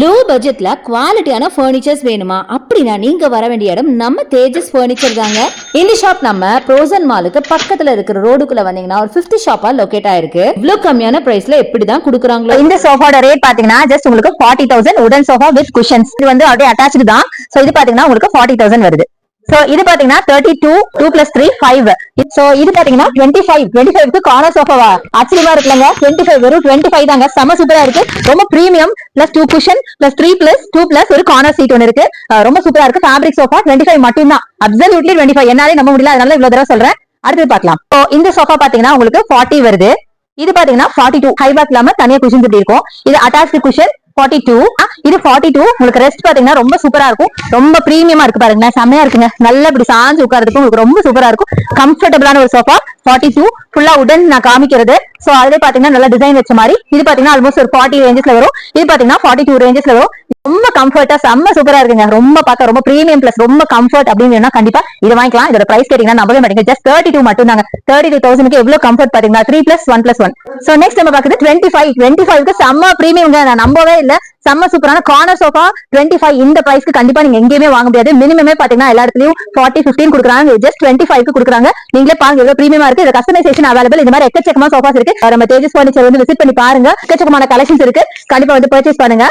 Low பட்ஜெட்ல குவாலிட்டியான furnitures வேணுமா அப்படின்னா நீங்க வர வேண்டிய இடம் நம்ம தேஜஸ் ஃபர்னிச்சர் தாங்க. இந்த ஷாப் நம்ம ப்ரோசன் மாலுக்கு பக்கத்துல இருக்கிற ரோடுக்குள்ள வந்தீங்கன்னா ஒரு 50 ஷாப்பா லொகேட் ஆயிருக்கு. இவ்வளவு கம்மியான பிரைஸ்ல எப்படிதான் கொடுக்குறாங்களோ. இந்த சோஃபாவோட ரேட் பாத்தீங்கன்னா ஜஸ்ட் உங்களுக்கு 40,000 உடன் சோஃபா வித் குஷன்ஸ். இது வந்து அப்படியே அட்டாச்சு தான். சோ இது பாத்தீங்கன்னா உங்களுக்கு 40,000 வருது. சோ இது பாத்தீங்கன்னா 32 2 + 3 5. சோ இது பாத்தீங்கன்னா 25க்கு கார்னர் சோஃபாவா ஆச்சரியமா இருக்குங்க. 25 வெறும் 25 தாங்க. செம சூப்பரா இருக்கு. ரொம்ப பிரீமியம் பிளஸ் 2 குஷன் பிளஸ் 3 + 2 + ஒரு கார்னர் சீட் ஒன்னு இருக்கு. ரொம்ப சூப்பரா இருக்கு. ஃபேப்ரிக் சோஃபா 25 மட்டும் தான். அப்சல்யூட்லி 25. என்னாலே நம்ப முடியல, அதனால இவ்வளவு தடவை சொல்றேன். அடுத்து பார்க்கலாம். சோ இந்த சோஃபா பாத்தீங்கன்னா உங்களுக்கு 40 வருது. இது பாத்தீங்கன்னா 42 ஹை பேக் இல்லாம தனியா குஷன் இப்படி இருக்கும். இது அட்டாச்ட் குஷன் 42. இது 42. உங்களுக்கு ரெஸ்ட் பாத்தீங்கன்னா ரொம்ப சூப்பரா இருக்கும். ரொம்ப பிரீமியமா இருக்கு பாருங்க, செமையா இருக்குங்க. நல்லா இப்படி சாஞ்சு உட்கார்றதுக்கு உங்களுக்கு ரொம்ப சூப்பரா இருக்கும். கம்ஃபர்டபிளான ஒரு சோஃபா 42 ஃபுல்லா உடன் நான் காமிக்கிறது. சோ அதுல பாத்தீங்கன்னா நல்ல டிசைன் வச்ச மாதிரி. இது பாத்தீங்கன்னா ஆல்மோஸ்ட் ஒரு 40 ரேஞ்சஸ்ல வரும். இது பாத்தீங்கன்னா 42 ரேஞ்சஸ்ல வரும். ரொம்ப கம்ஃபர்ட்டா செம்ம சூப்பரா இருக்குங்க. ரொம்ப பார்க்க ரொம்ப பிரீமியம் பிளஸ் ரொம்ப கம்ஃபர்ட் அப்படின்னு கண்டிப்பா இதை வாங்கிக்கலாம். இதோட பிரைஸ் கேட்டீங்கன்னா நம்பவே மாட்டீங்க. ஜஸ்ட் 32 மட்டும் தாங்க. 32,000க்கு எவ்வளவு கம்ஃபர்ட் பாத்தீங்கன்னா 3 + 1 + 1. சோ நெக்ஸ்ட் நம்ம பாக்குறது 25க்கு செம்ம பிரீமியம்ங்க. நான் நம்பவே இல்ல. செம்ம சூப்பரான கார்னர் சோஃபா 25. இந்த பிரைஸ்க்கு கண்டிப்பா நீங்க எங்கேயுமே வாங்க முடியாது. மினிமமே பாத்தீங்கன்னா எல்லா இடத்துலயும் 40 15 கொடுக்குறாங்க. ஜஸ்ட் 25க்கு கொடுக்குறாங்க. நீங்களே பாருங்க எவ்வளவு பிரீமியமா இருக்கு. இது கஸ்டமைசேஷன் அவைலபிள். இந்த மாதிரி எக்கச்சக்கமா சோஃபாஸ் இருக்கு. நம்ம தேஜஸ் ஃபர்னிச்சர் வந்து விசிட் பண்ணி பாருங்க. எக்கச்சக்கமான கலெக்ஷன்ஸ் இருக்கு. கண்டிப்பா வந்து பர்ச்சேஸ் பண்ணுங்க.